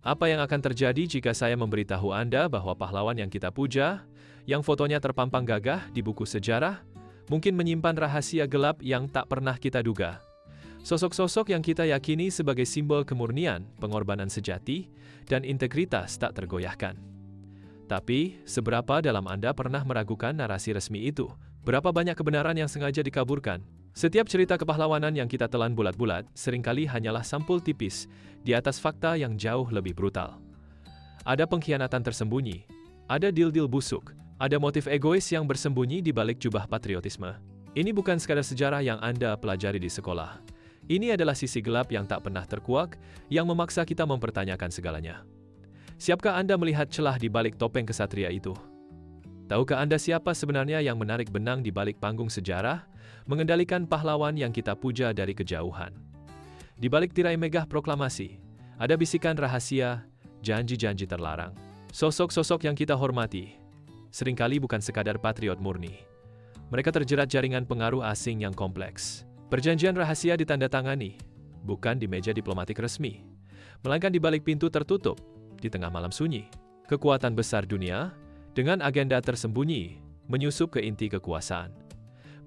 Apa yang akan terjadi jika saya memberitahu Anda bahwa pahlawan yang kita puja, yang fotonya terpampang gagah di buku sejarah, mungkin menyimpan rahasia gelap yang tak pernah kita duga? Sosok-sosok yang kita yakini sebagai simbol kemurnian, pengorbanan sejati, dan integritas tak tergoyahkan. Tapi, seberapa dalam Anda pernah meragukan narasi resmi itu? Berapa banyak kebenaran yang sengaja dikaburkan? Setiap cerita kepahlawanan yang kita telan bulat-bulat seringkali hanyalah sampul tipis di atas fakta yang jauh lebih brutal. Ada pengkhianatan tersembunyi, ada deal-deal busuk, ada motif egois yang bersembunyi di balik jubah patriotisme. Ini bukan sekadar sejarah yang Anda pelajari di sekolah. Ini adalah sisi gelap yang tak pernah terkuak, yang memaksa kita mempertanyakan segalanya. Siapkah Anda melihat celah di balik topeng kesatria itu? Tahukah Anda siapa sebenarnya yang menarik benang di balik panggung sejarah, mengendalikan pahlawan yang kita puja dari kejauhan? Di balik tirai megah proklamasi, ada bisikan rahasia, janji-janji terlarang. Sosok-sosok yang kita hormati, seringkali bukan sekadar patriot murni. Mereka terjerat jaringan pengaruh asing yang kompleks. Perjanjian rahasia ditandatangani, bukan di meja diplomatik resmi, melainkan di balik pintu tertutup, di tengah malam sunyi. Kekuatan besar dunia, dengan agenda tersembunyi, menyusup ke inti kekuasaan.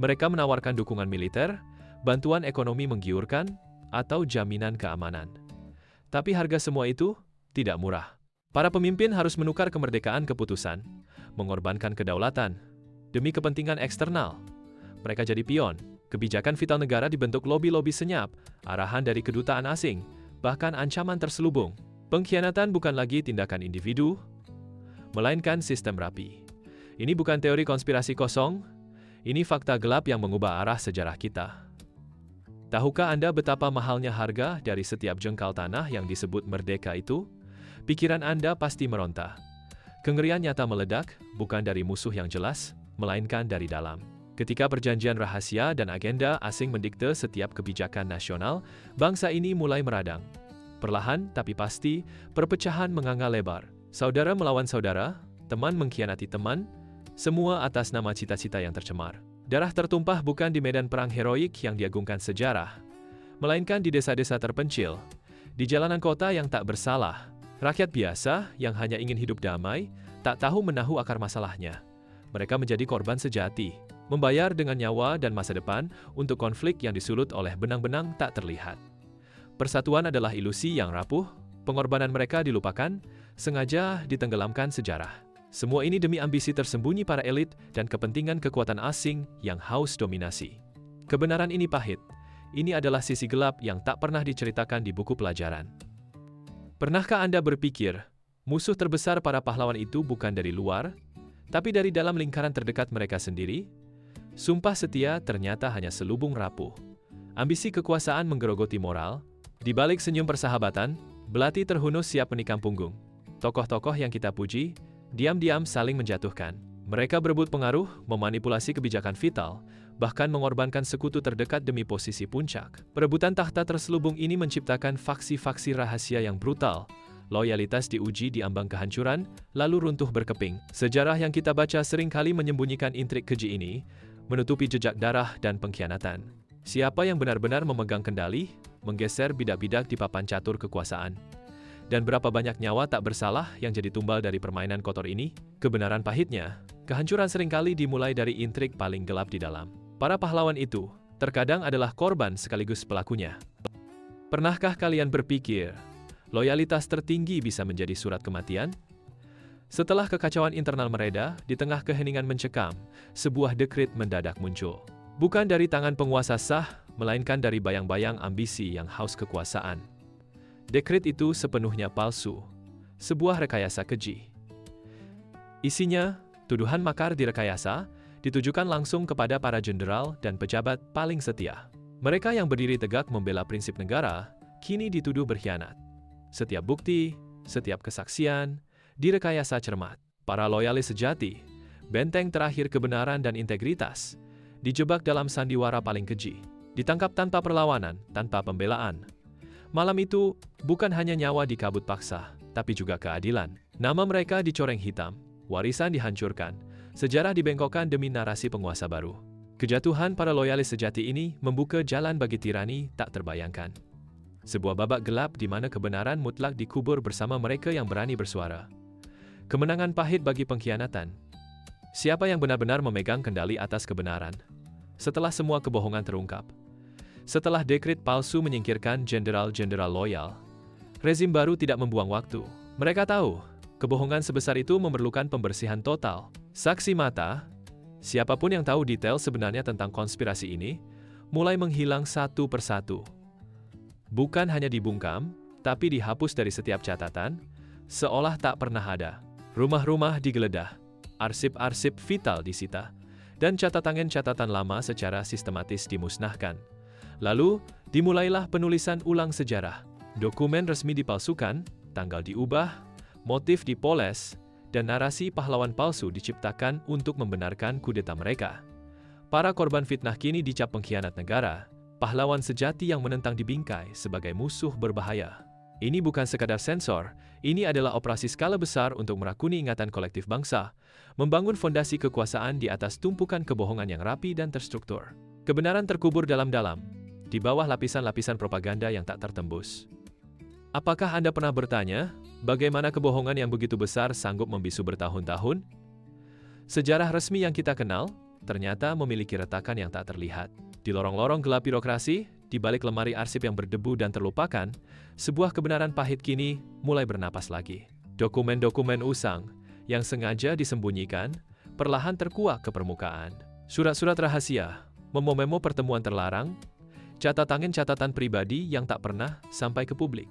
Mereka menawarkan dukungan militer, bantuan ekonomi menggiurkan, atau jaminan keamanan. Tapi harga semua itu tidak murah. Para pemimpin harus menukar kemerdekaan keputusan, mengorbankan kedaulatan, demi kepentingan eksternal. Mereka jadi pion, kebijakan vital negara dibentuk lobi-lobi senyap, arahan dari kedutaan asing, bahkan ancaman terselubung. Pengkhianatan bukan lagi tindakan individu, melainkan sistem rapi. Ini bukan teori konspirasi kosong, ini fakta gelap yang mengubah arah sejarah kita. Tahukah Anda betapa mahalnya harga dari setiap jengkal tanah yang disebut merdeka itu? Pikiran Anda pasti meronta. Kengerian nyata meledak, bukan dari musuh yang jelas, melainkan dari dalam. Ketika perjanjian rahasia dan agenda asing mendikte setiap kebijakan nasional, bangsa ini mulai meradang. Perlahan tapi pasti, perpecahan menganga lebar. Saudara melawan saudara, teman mengkhianati teman, semua atas nama cita-cita yang tercemar. Darah tertumpah bukan di medan perang heroik yang diagungkan sejarah, melainkan di desa-desa terpencil, di jalanan kota yang tak bersalah, rakyat biasa yang hanya ingin hidup damai, tak tahu menahu akar masalahnya. Mereka menjadi korban sejati, membayar dengan nyawa dan masa depan untuk konflik yang disulut oleh benang-benang tak terlihat. Persatuan adalah ilusi yang rapuh, pengorbanan mereka dilupakan, sengaja ditenggelamkan sejarah. Semua ini demi ambisi tersembunyi para elit dan kepentingan kekuatan asing yang haus dominasi. Kebenaran ini pahit. Ini adalah sisi gelap yang tak pernah diceritakan di buku pelajaran. Pernahkah Anda berpikir, musuh terbesar para pahlawan itu bukan dari luar, tapi dari dalam lingkaran terdekat mereka sendiri? Sumpah setia ternyata hanya selubung rapuh. Ambisi kekuasaan menggerogoti moral. Di balik senyum persahabatan, belati terhunus siap menikam punggung. Tokoh-tokoh yang kita puji, diam-diam saling menjatuhkan. Mereka berebut pengaruh, memanipulasi kebijakan vital, bahkan mengorbankan sekutu terdekat demi posisi puncak. Perebutan tahta terselubung ini menciptakan faksi-faksi rahasia yang brutal. Loyalitas diuji di ambang kehancuran, lalu runtuh berkeping. Sejarah yang kita baca seringkali menyembunyikan intrik keji ini, menutupi jejak darah dan pengkhianatan. Siapa yang benar-benar memegang kendali, menggeser bidak-bidak di papan catur kekuasaan. Dan berapa banyak nyawa tak bersalah yang jadi tumbal dari permainan kotor ini? Kebenaran pahitnya, kehancuran seringkali dimulai dari intrik paling gelap di dalam. Para pahlawan itu, terkadang adalah korban sekaligus pelakunya. Pernahkah kalian berpikir, loyalitas tertinggi bisa menjadi surat kematian? Setelah kekacauan internal mereda, di tengah keheningan mencekam, sebuah dekrit mendadak muncul. Bukan dari tangan penguasa sah, melainkan dari bayang-bayang ambisi yang haus kekuasaan. Dekrit itu sepenuhnya palsu, sebuah rekayasa keji. Isinya, tuduhan makar direkayasa, ditujukan langsung kepada para jenderal dan pejabat paling setia. Mereka yang berdiri tegak membela prinsip negara, kini dituduh berkhianat. Setiap bukti, setiap kesaksian, direkayasa cermat. Para loyalis sejati, benteng terakhir kebenaran dan integritas, dijebak dalam sandiwara paling keji. Ditangkap tanpa perlawanan, tanpa pembelaan. Malam itu, bukan hanya nyawa dikabut paksa, tapi juga keadilan. Nama mereka dicoreng hitam, warisan dihancurkan, sejarah dibengkokkan demi narasi penguasa baru. Kejatuhan para loyalis sejati ini membuka jalan bagi tirani tak terbayangkan. Sebuah babak gelap di mana kebenaran mutlak dikubur bersama mereka yang berani bersuara. Kemenangan pahit bagi pengkhianatan. Siapa yang benar-benar memegang kendali atas kebenaran? Setelah semua kebohongan terungkap. Setelah dekret palsu menyingkirkan jenderal-jenderal loyal, rezim baru tidak membuang waktu. Mereka tahu, kebohongan sebesar itu memerlukan pembersihan total. Saksi mata, siapapun yang tahu detail sebenarnya tentang konspirasi ini, mulai menghilang satu persatu. Bukan hanya dibungkam, tapi dihapus dari setiap catatan, seolah tak pernah ada. Rumah-rumah digeledah, arsip-arsip vital disita, dan catatan lama secara sistematis dimusnahkan. Lalu, dimulailah penulisan ulang sejarah. Dokumen resmi dipalsukan, tanggal diubah, motif dipoles, dan narasi pahlawan palsu diciptakan untuk membenarkan kudeta mereka. Para korban fitnah kini dicap pengkhianat negara, pahlawan sejati yang menentang dibingkai sebagai musuh berbahaya. Ini bukan sekadar sensor, ini adalah operasi skala besar untuk merakuni ingatan kolektif bangsa, membangun fondasi kekuasaan di atas tumpukan kebohongan yang rapi dan terstruktur. Kebenaran terkubur dalam-dalam, di bawah lapisan-lapisan propaganda yang tak tertembus. Apakah Anda pernah bertanya, bagaimana kebohongan yang begitu besar sanggup membisu bertahun-tahun? Sejarah resmi yang kita kenal, ternyata memiliki retakan yang tak terlihat. Di lorong-lorong gelap birokrasi, di balik lemari arsip yang berdebu dan terlupakan, sebuah kebenaran pahit kini mulai bernapas lagi. Dokumen-dokumen usang yang sengaja disembunyikan, perlahan terkuak ke permukaan. Surat-surat rahasia, memo-memo pertemuan terlarang, catatan pribadi yang tak pernah sampai ke publik.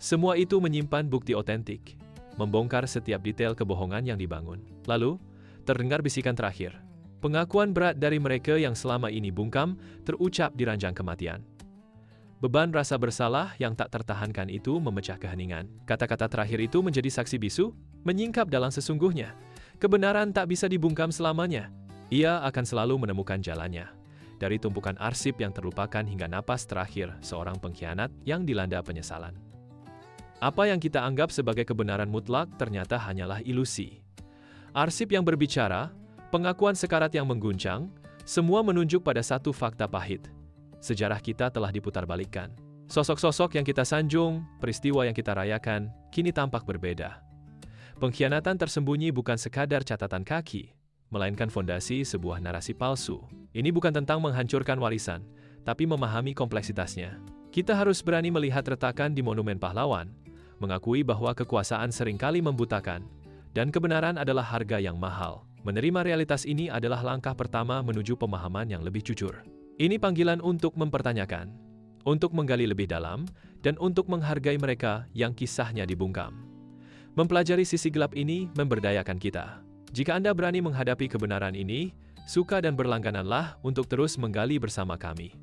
Semua itu menyimpan bukti otentik, membongkar setiap detail kebohongan yang dibangun. Lalu, terdengar bisikan terakhir. Pengakuan berat dari mereka yang selama ini bungkam terucap di ranjang kematian. Beban rasa bersalah yang tak tertahankan itu memecah keheningan. Kata-kata terakhir itu menjadi saksi bisu, menyingkap dalam sesungguhnya. Kebenaran tak bisa dibungkam selamanya. Ia akan selalu menemukan jalannya. Dari tumpukan arsip yang terlupakan hingga napas terakhir seorang pengkhianat yang dilanda penyesalan. Apa yang kita anggap sebagai kebenaran mutlak ternyata hanyalah ilusi. Arsip yang berbicara, pengakuan sekarat yang mengguncang, semua menunjuk pada satu fakta pahit. Sejarah kita telah diputarbalikkan. Sosok-sosok yang kita sanjung, peristiwa yang kita rayakan, kini tampak berbeda. Pengkhianatan tersembunyi bukan sekadar catatan kaki, melainkan fondasi sebuah narasi palsu. Ini bukan tentang menghancurkan warisan, tapi memahami kompleksitasnya. Kita harus berani melihat retakan di monumen pahlawan, mengakui bahwa kekuasaan seringkali membutakan, dan kebenaran adalah harga yang mahal. Menerima realitas ini adalah langkah pertama menuju pemahaman yang lebih jujur. Ini panggilan untuk mempertanyakan, untuk menggali lebih dalam, dan untuk menghargai mereka yang kisahnya dibungkam. Mempelajari sisi gelap ini memberdayakan kita. Jika Anda berani menghadapi kebenaran ini, suka dan berlanggananlah untuk terus menggali bersama kami.